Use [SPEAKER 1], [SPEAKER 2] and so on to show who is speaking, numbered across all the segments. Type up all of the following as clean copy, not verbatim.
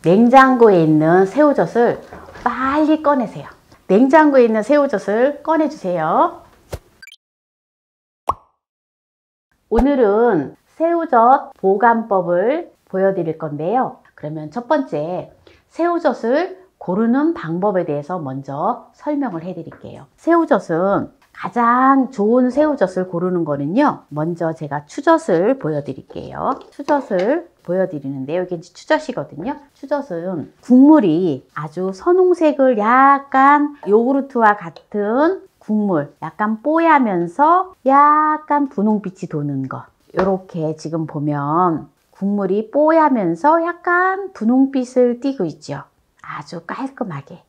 [SPEAKER 1] 냉장고에 있는 새우젓을 빨리 꺼내세요. 냉장고에 있는 새우젓을 꺼내주세요. 오늘은 새우젓 보관법을 보여드릴 건데요. 그러면 첫 번째, 새우젓을 고르는 방법에 대해서 먼저 설명을 해드릴게요. 새우젓은 가장 좋은 새우젓을 고르는 거는요, 먼저 제가 추젓을 보여드릴게요. 추젓을 보여드리는데요. 이게 이제 추젓이거든요. 추젓은 국물이 아주 선홍색을 약간 요구르트와 같은 국물, 약간 뽀얗면서 약간 분홍빛이 도는 거. 이렇게 지금 보면 국물이 뽀얗면서 약간 분홍빛을 띠고 있죠. 아주 깔끔하게.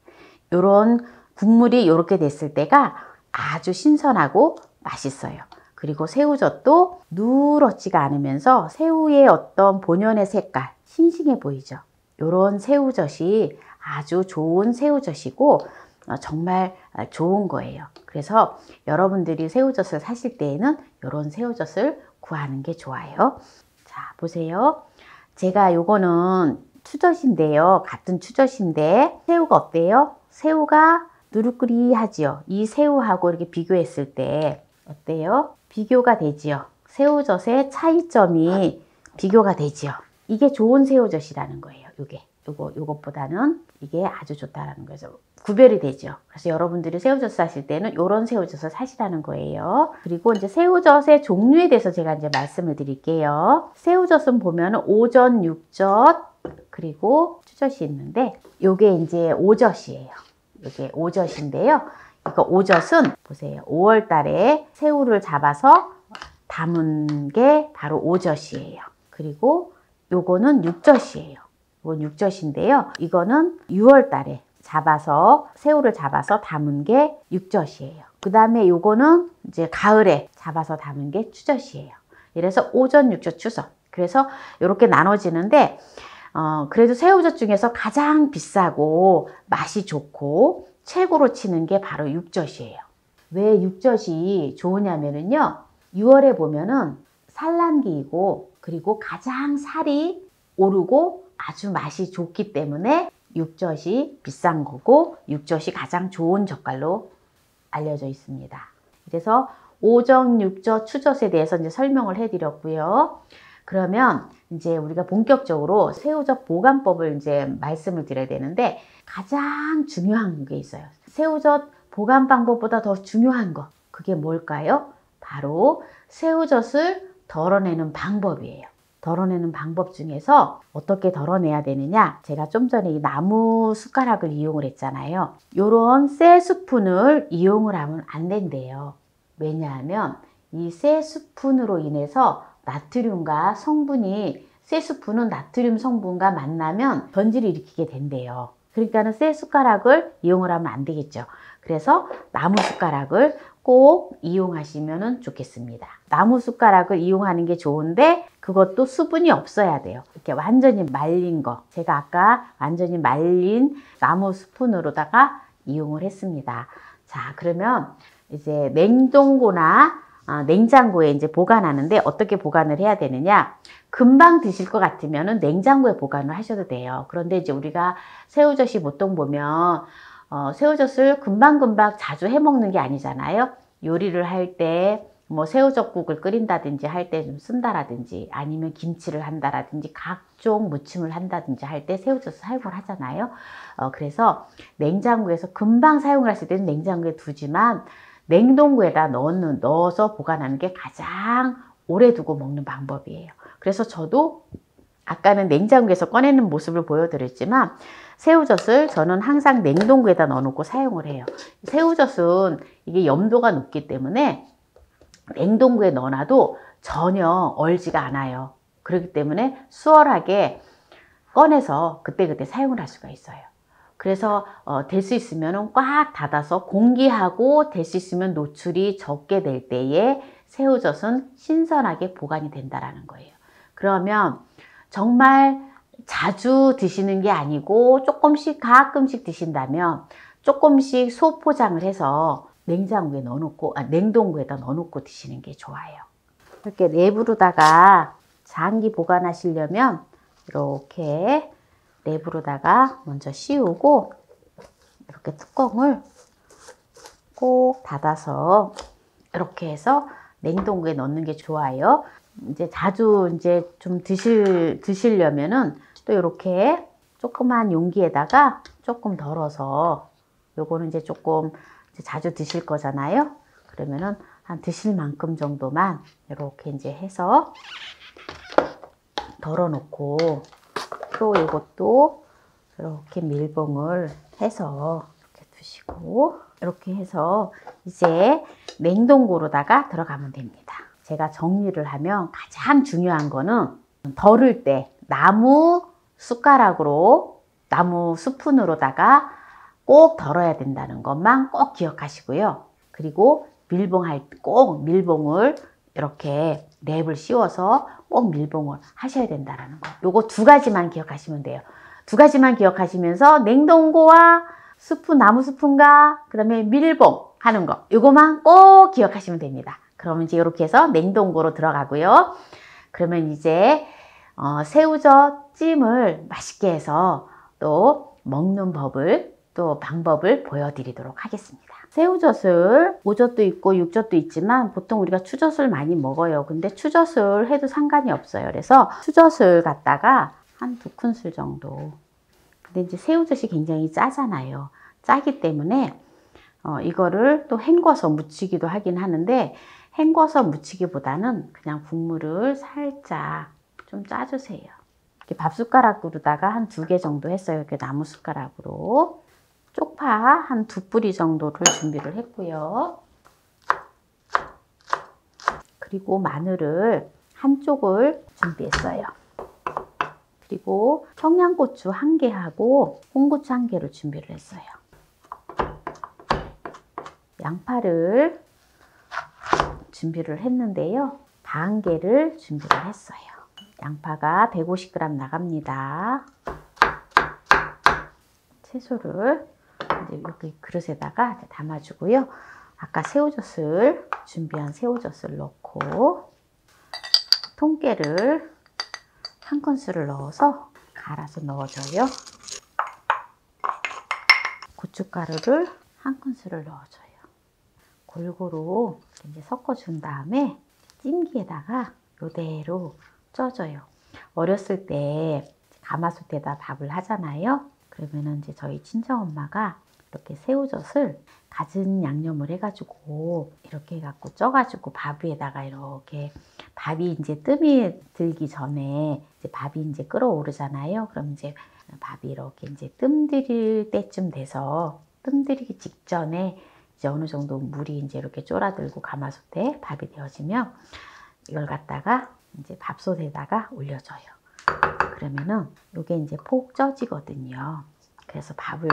[SPEAKER 1] 이런 국물이 이렇게 됐을 때가 아주 신선하고 맛있어요. 그리고 새우젓도 누렇지가 않으면서 새우의 어떤 본연의 색깔, 싱싱해 보이죠. 이런 새우젓이 아주 좋은 새우젓이고 정말 좋은 거예요. 그래서 여러분들이 새우젓을 사실 때에는 이런 새우젓을 구하는 게 좋아요. 자, 보세요. 제가 요거는 추젓인데요. 같은 추젓인데 새우가 어때요? 새우가 누르꾸리하지요. 이 새우하고 이렇게 비교했을 때 어때요? 비교가 되지요. 새우젓의 차이점이 비교가 되지요. 이게 좋은 새우젓이라는 거예요. 요것보다는 이게 아주 좋다라는 거죠. 구별이 되죠. 그래서 여러분들이 새우젓 사실 때는 이런 새우젓을 사시라는 거예요. 그리고 이제 새우젓의 종류에 대해서 제가 이제 말씀을 드릴게요. 새우젓은 보면 오젓, 육젓, 그리고 추젓이 있는데 요게 이제 오젓이에요. 이게 오젓인데요. 이거 오젓은 보세요. 5월 달에 새우를 잡아서 담은 게 바로 오젓이에요. 그리고 요거는 육젓이에요. 이건 육젓인데요. 이거는 6월 달에 새우를 잡아서 담은 게 육젓이에요. 그 다음에 요거는 이제 가을에 잡아서 담은 게 추젓이에요. 이래서 오젓, 육젓, 추젓. 그래서 이렇게 나눠지는데 그래도 새우젓 중에서 가장 비싸고 맛이 좋고 최고로 치는 게 바로 육젓이에요. 왜 육젓이 좋으냐면요. 6월에 보면은 산란기이고 그리고 가장 살이 오르고 아주 맛이 좋기 때문에 육젓이 비싼 거고 육젓이 가장 좋은 젓갈로 알려져 있습니다. 그래서 오젓, 육젓, 추젓에 대해서 이제 설명을 해드렸고요. 그러면 이제 우리가 본격적으로 새우젓 보관법을 이제 말씀을 드려야 되는데 가장 중요한 게 있어요. 새우젓 보관 방법보다 더 중요한 거. 그게 뭘까요? 바로 새우젓을 덜어내는 방법이에요. 덜어내는 방법 중에서 어떻게 덜어내야 되느냐? 제가 좀 전에 이 나무 숟가락을 이용을 했잖아요. 요런 쇠 스푼을 이용을 하면 안 된대요. 왜냐하면 이 쇠 스푼으로 인해서 나트륨과 성분이 쇠 스푼은 나트륨 성분과 만나면 변질을 일으키게 된대요. 그러니까는 쇠 숟가락을 이용을 하면 안 되겠죠. 그래서 나무 숟가락을 꼭 이용하시면 좋겠습니다. 나무 숟가락을 이용하는 게 좋은데 그것도 수분이 없어야 돼요. 이렇게 완전히 말린 거. 제가 아까 완전히 말린 나무 스푼으로다가 이용을 했습니다. 자, 그러면 이제 냉동고나 냉장고에 이제 보관하는데 어떻게 보관을 해야 되느냐? 금방 드실 것 같으면 냉장고에 보관을 하셔도 돼요. 그런데 이제 우리가 새우젓이 보통 보면 새우젓을 금방금방 자주 해 먹는 게 아니잖아요. 요리를 할 때 뭐 새우젓국을 끓인다든지 할 때 좀 쓴다라든지 아니면 김치를 한다라든지 각종 무침을 한다든지 할 때 새우젓을 사용을 하잖아요. 그래서 냉장고에서 금방 사용을 하실 때는 냉장고에 두지만 냉동고에다 넣어서 보관하는 게 가장 오래 두고 먹는 방법이에요. 그래서 저도 아까는 냉장고에서 꺼내는 모습을 보여드렸지만 새우젓을 저는 항상 냉동고에다 넣어놓고 사용을 해요. 새우젓은 이게 염도가 높기 때문에 냉동고에 넣어놔도 전혀 얼지가 않아요. 그렇기 때문에 수월하게 꺼내서 그때그때 사용을 할 수가 있어요. 그래서 될 수 있으면 꽉 닫아서 공기하고 될 수 있으면 노출이 적게 될 때에 새우젓은 신선하게 보관이 된다는 거예요. 그러면 정말 자주 드시는 게 아니고 조금씩 가끔씩 드신다면 조금씩 소포장을 해서 냉장고에 넣어놓고 냉동고에다 넣어놓고 드시는 게 좋아요. 이렇게 랩으로다가 장기 보관하시려면 이렇게 랩으로다가 먼저 씌우고 이렇게 뚜껑을 꼭 닫아서 이렇게 해서 냉동고에 넣는 게 좋아요. 이제 자주 이제 좀 드시려면은 또 이렇게 조그만 용기에다가 조금 덜어서, 요거는 이제 조금 이제 자주 드실 거잖아요. 그러면은 한 드실 만큼 정도만 이렇게 이제 해서 덜어 놓고, 또 이것도 이렇게 밀봉을 해서 이렇게 두시고, 이렇게 해서 이제 냉동고로다가 들어가면 됩니다. 제가 정리를 하면 가장 중요한 거는 덜을 때 나무 숟가락으로, 나무 스푼으로다가 꼭 덜어야 된다는 것만 꼭 기억하시고요. 그리고 밀봉할 때 꼭 밀봉을 이렇게 랩을 씌워서 꼭 밀봉을 하셔야 된다는 거. 요거 두 가지만 기억하시면 돼요. 두 가지만 기억하시면서 냉동고와 스푼, 나무 스푼과 그 다음에 밀봉 하는 거, 요거만 꼭 기억하시면 됩니다. 그러면 이제 이렇게 해서 냉동고로 들어가고요. 그러면 이제 새우젓 찜을 맛있게 해서 또 먹는 법을, 또 방법을 보여드리도록 하겠습니다. 새우젓을 오젓도 있고 육젓도 있지만 보통 우리가 추젓을 많이 먹어요. 근데 추젓을 해도 상관이 없어요. 그래서 추젓을 갖다가 한 2큰술 정도. 근데 이제 새우젓이 굉장히 짜잖아요. 짜기 때문에 이거를 또 헹궈서 무치기도 하긴 하는데, 헹궈서 무치기보다는 그냥 국물을 살짝 좀 짜주세요. 이렇게 밥 숟가락으로다가 한 2개 정도 했어요. 이렇게 나무 숟가락으로. 쪽파 한 2뿌리 정도를 준비를 했고요. 그리고 마늘을 한쪽을 준비했어요. 그리고 청양고추 1개 하고 홍고추 1개를 준비를 했어요. 양파를 준비를 했는데요. 다 1개를 준비를 했어요. 양파가 150g 나갑니다. 채소를 이제 여기 그릇에다가 담아주고요. 아까 새우젓을 준비한 새우젓을 넣고, 통깨를 1큰술을 넣어서 갈아서 넣어줘요. 고춧가루를 1큰술을 넣어줘요. 골고루 이제 섞어준 다음에 찜기에다가 이대로 쪄줘요. 어렸을 때 가마솥에다 밥을 하잖아요. 그러면은 이제 저희 친정엄마가 이렇게 새우젓을 갖은 양념을 해가지고 이렇게 해갖고 쪄가지고 밥 위에다가 이렇게, 밥이 이제 뜸이 들기 전에 이제 밥이 이제 끓어오르잖아요. 그럼 이제 밥이 이렇게 이제 뜸 들일 때쯤 돼서, 뜸 들이기 직전에 이제 어느 정도 물이 이제 이렇게 쫄아들고 가마솥에 밥이 되어지면 이걸 갖다가 이제 밥솥에다가 올려줘요. 그러면은 이게 이제 폭 쪄지거든요. 그래서 밥을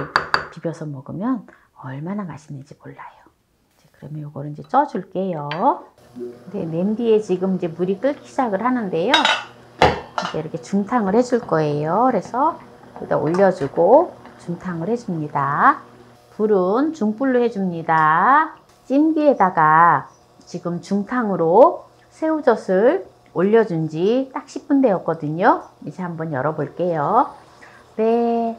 [SPEAKER 1] 비벼서 먹으면 얼마나 맛있는지 몰라요. 이제 그러면 이거를 이제 쪄줄게요. 근데 냄비에 지금 이제 물이 끓기 시작을 하는데요. 이제 이렇게 중탕을 해줄 거예요. 그래서 여기다 올려주고 중탕을 해줍니다. 불은 중불로 해줍니다. 찜기에다가 지금 중탕으로 새우젓을 올려준 지 딱 10분 되었거든요. 이제 한번 열어볼게요. 네,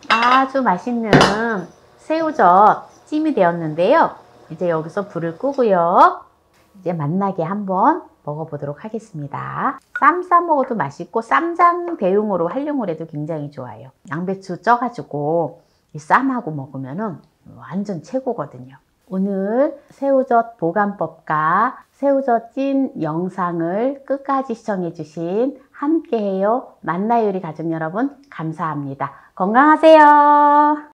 [SPEAKER 1] 아주 맛있는 새우젓 찜이 되었는데요. 이제 여기서 불을 끄고요. 이제 맛나게 한번 먹어보도록 하겠습니다. 쌈 싸 먹어도 맛있고 쌈장 대용으로 활용을 해도 굉장히 좋아요. 양배추 쪄가지고 이 쌈하고 먹으면은 완전 최고거든요. 오늘 새우젓 보관법과 새우젓 찜 영상을 끝까지 시청해주신 함께해요 만나요리 가족 여러분, 감사합니다. 건강하세요.